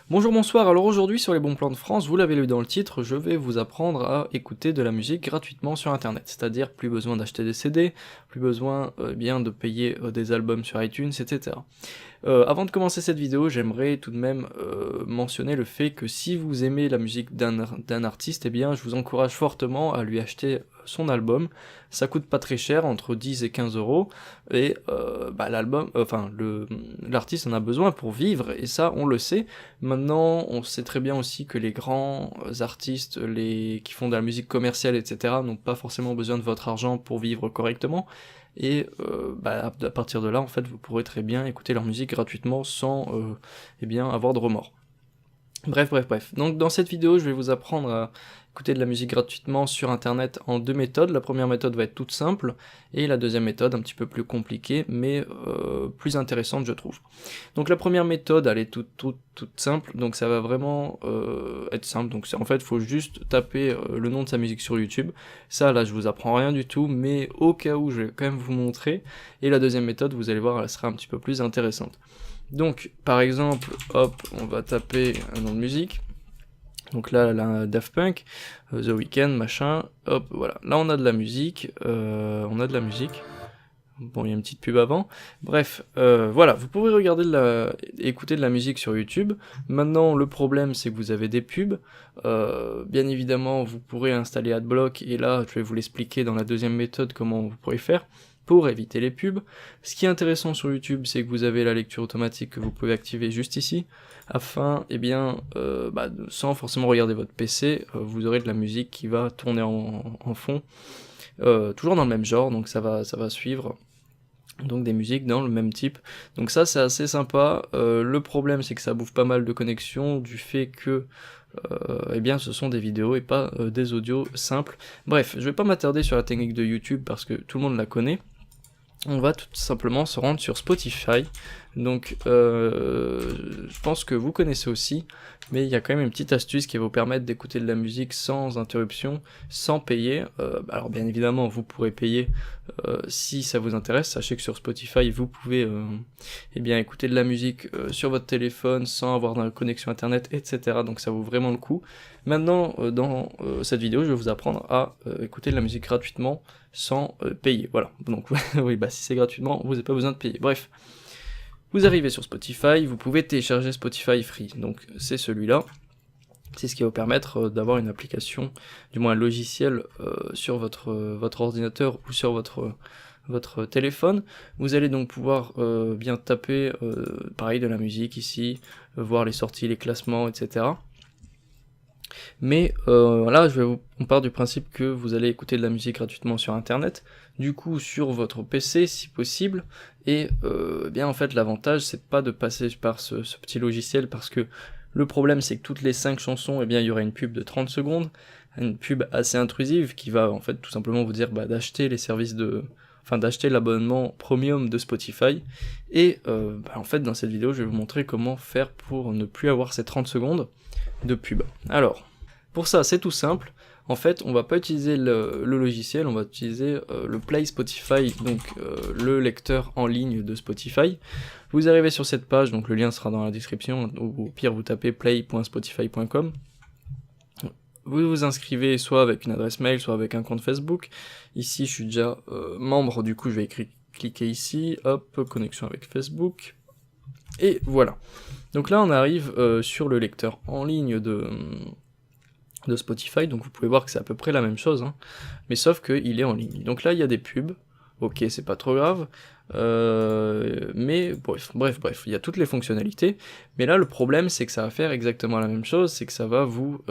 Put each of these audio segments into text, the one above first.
Bonjour, bonsoir, alors aujourd'hui sur les bons plans de France, vous l'avez lu dans le titre, je vais vous apprendre à écouter de la musique gratuitement sur internet, c'est-à-dire plus besoin d'acheter des CD, plus besoin bien de payer des albums sur iTunes, etc. Avant de commencer cette vidéo, j'aimerais tout de même mentionner le fait que si vous aimez la musique d'un artiste, eh bien je vous encourage fortement à lui acheter son album. Ça coûte pas très cher, entre 10 et 15 euros, et l'artiste en a besoin pour vivre, et ça on le sait. Maintenant, on sait très bien aussi que les grands artistes, qui font de la musique commerciale, etc., n'ont pas forcément besoin de votre argent pour vivre correctement, et à partir de là, en fait, vous pourrez très bien écouter leur musique gratuitement sans avoir de remords. Bref. Donc dans cette vidéo, je vais vous apprendre à écouter de la musique gratuitement sur internet en deux méthodes. La première méthode va être toute simple, et la deuxième méthode un petit peu plus compliquée, mais plus intéressante je trouve. Donc la première méthode, elle est toute simple, donc ça va vraiment être simple. Donc en fait, il faut juste taper le nom de sa musique sur YouTube. Ça là, je vous apprends rien du tout, mais au cas où, je vais quand même vous montrer. Et la deuxième méthode, vous allez voir, elle sera un petit peu plus intéressante. Donc, par exemple, hop, on va taper un nom de musique. Donc là, Daft Punk, The Weeknd, machin, hop, voilà. Là, on a de la musique, Bon, il y a une petite pub avant. Bref, voilà, vous pouvez écouter de la musique sur YouTube. Maintenant, le problème, c'est que vous avez des pubs. Bien évidemment, vous pourrez installer Adblock, et là, je vais vous l'expliquer dans la deuxième méthode comment vous pourrez faire pour éviter les pubs. Ce qui est intéressant sur YouTube, c'est que vous avez la lecture automatique que vous pouvez activer juste ici, afin, sans forcément regarder votre PC, vous aurez de la musique qui va tourner en fond, toujours dans le même genre, donc ça va suivre donc des musiques dans le même type. Donc ça, c'est assez sympa. Le problème, c'est que ça bouffe pas mal de connexions, du fait que ce sont des vidéos et pas des audios simples. Bref, je vais pas m'attarder sur la technique de YouTube parce que tout le monde la connaît. On va tout simplement se rendre sur Spotify. Donc je pense que vous connaissez aussi, mais il y a quand même une petite astuce qui va vous permettre d'écouter de la musique sans interruption, sans payer. Alors bien évidemment, vous pourrez payer si ça vous intéresse. Sachez que sur Spotify, vous pouvez écouter de la musique sur votre téléphone sans avoir de connexion internet, etc. Donc ça vaut vraiment le coup. Maintenant, dans cette vidéo, je vais vous apprendre à écouter de la musique gratuitement sans payer. Voilà. Donc oui, si c'est gratuitement, vous n'avez pas besoin de payer. Bref. Vous arrivez sur Spotify, vous pouvez télécharger Spotify Free, donc c'est celui-là. C'est ce qui va vous permettre d'avoir une application, du moins un logiciel sur votre ordinateur ou sur votre téléphone. Vous allez donc pouvoir bien taper, pareil, de la musique ici, voir les sorties, les classements, etc. Mais là, on part du principe que vous allez écouter de la musique gratuitement sur internet, du coup sur votre PC si possible, et en fait l'avantage c'est pas de passer par ce petit logiciel, parce que le problème c'est que toutes les 5 chansons, il y aura une pub de 30 secondes, une pub assez intrusive qui va en fait tout simplement vous dire d'acheter les services d'acheter l'abonnement premium de Spotify, et en fait dans cette vidéo je vais vous montrer comment faire pour ne plus avoir ces 30 secondes de pub. Alors, pour ça c'est tout simple, en fait on va pas utiliser le logiciel, on va utiliser le Play Spotify, donc le lecteur en ligne de Spotify. Vous arrivez sur cette page, donc le lien sera dans la description, ou au pire vous tapez play.spotify.com. Vous vous inscrivez soit avec une adresse mail, soit avec un compte Facebook. Ici je suis déjà membre, du coup je vais cliquer ici, hop, connexion avec Facebook, et voilà. Donc là on arrive sur le lecteur en ligne de Spotify, donc vous pouvez voir que c'est à peu près la même chose, hein, mais sauf qu'il est en ligne. Donc là il y a des pubs, ok, c'est pas trop grave, mais bref, il y a toutes les fonctionnalités, mais là le problème c'est que ça va faire exactement la même chose, c'est que ça va vous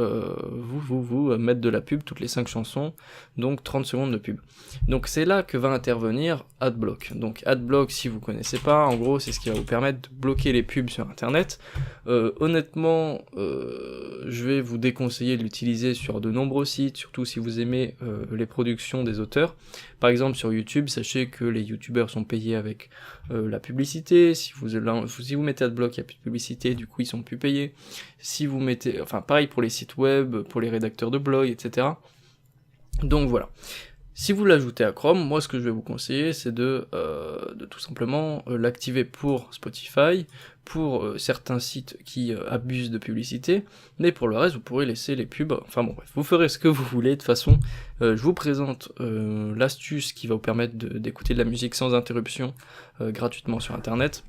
mettre de la pub toutes les 5 chansons, donc 30 secondes de pub. Donc c'est là que va intervenir Adblock. Donc Adblock, si vous connaissez pas, en gros c'est ce qui va vous permettre de bloquer les pubs sur internet. Honnêtement, je vais vous déconseiller de l'utiliser sur de nombreux sites, surtout si vous aimez les productions des auteurs. Par exemple sur YouTube, sachez que les youtubeurs sont payés avec la publicité. Si vous mettez Adblock, il n'y a plus de publicité, du coup ils sont plus payés. Si vous mettez, pareil pour les sites web, pour les rédacteurs de blog, etc. Donc voilà. Si vous l'ajoutez à Chrome, moi ce que je vais vous conseiller, c'est de tout simplement l'activer pour Spotify, pour certains sites qui abusent de publicité, mais pour le reste, vous pourrez laisser les pubs, enfin bon bref, vous ferez ce que vous voulez. De toute façon, je vous présente l'astuce qui va vous permettre d'écouter de la musique sans interruption gratuitement sur Internet,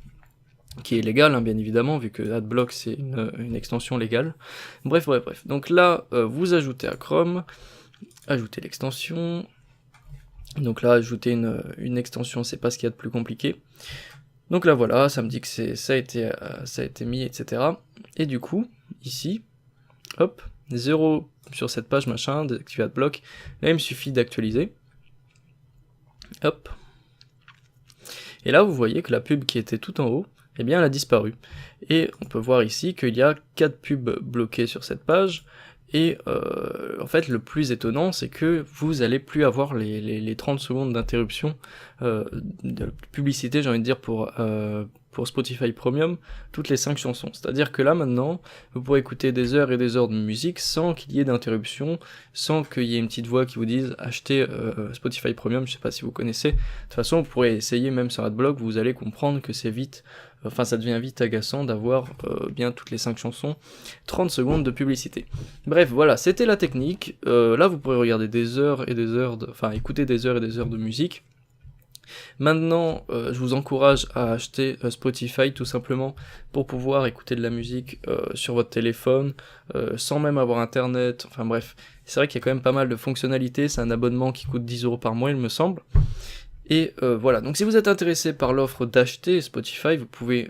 qui est légale, hein, bien évidemment, vu que Adblock c'est une extension légale. Bref. Donc là, vous ajoutez à Chrome, ajoutez l'extension. Donc là, ajouter une extension, c'est pas ce qu'il y a de plus compliqué. Donc là, voilà, ça me dit que ça a été mis, etc. Et du coup, ici, hop, 0 sur cette page, machin, désactiver Adblock. Là, il me suffit d'actualiser. Hop. Et là, vous voyez que la pub qui était tout en haut, eh bien, elle a disparu. Et on peut voir ici qu'il y a 4 pubs bloquées sur cette page. Et en fait, le plus étonnant, c'est que vous allez plus avoir les 30 secondes d'interruption de publicité, j'ai envie de dire, pour Spotify Premium, toutes les 5 chansons. C'est-à-dire que là, maintenant, vous pourrez écouter des heures et des heures de musique sans qu'il y ait d'interruption, sans qu'il y ait une petite voix qui vous dise « Achetez Spotify Premium », je sais pas si vous connaissez. De toute façon, vous pourrez essayer, même sur Adblock, vous allez comprendre que c'est vite... Enfin, ça devient vite agaçant d'avoir bien toutes les 5 chansons, 30 secondes de publicité. Bref, voilà, c'était la technique. Là, vous pourrez regarder des heures et des heures, enfin, écouter des heures et des heures de musique. Maintenant, je vous encourage à acheter Spotify tout simplement pour pouvoir écouter de la musique sur votre téléphone, sans même avoir internet, enfin bref. C'est vrai qu'il y a quand même pas mal de fonctionnalités, c'est un abonnement qui coûte 10 € par mois, il me semble. Et voilà, donc si vous êtes intéressé par l'offre d'acheter Spotify, vous pouvez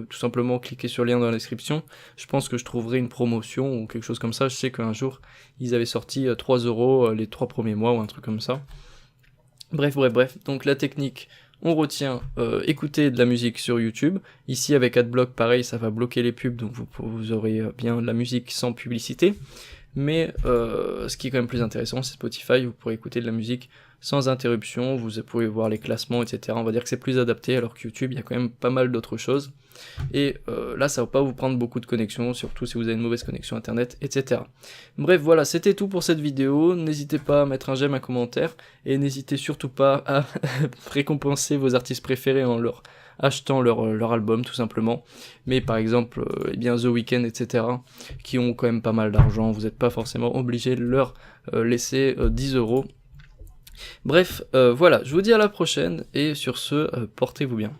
tout simplement cliquer sur le lien dans la description. Je pense que je trouverai une promotion ou quelque chose comme ça. Je sais qu'un jour, ils avaient sorti 3 € les 3 premiers mois ou un truc comme ça. Bref, donc la technique, on retient écouter de la musique sur YouTube. Ici avec Adblock, pareil, ça va bloquer les pubs, donc vous aurez bien de la musique sans publicité. Mais ce qui est quand même plus intéressant, c'est Spotify, vous pourrez écouter de la musique sans interruption, vous pouvez voir les classements, etc. On va dire que c'est plus adapté, alors que YouTube, il y a quand même pas mal d'autres choses. Et là, ça va pas vous prendre beaucoup de connexion, surtout si vous avez une mauvaise connexion internet, etc. Bref, voilà, c'était tout pour cette vidéo. N'hésitez pas à mettre un j'aime, un commentaire, et n'hésitez surtout pas à récompenser vos artistes préférés en leur achetant leur album, tout simplement. Mais par exemple, eh bien The Weeknd, etc., qui ont quand même pas mal d'argent, vous n'êtes pas forcément obligé de leur laisser 10 €. Bref, voilà, je vous dis à la prochaine, et sur ce, portez-vous bien.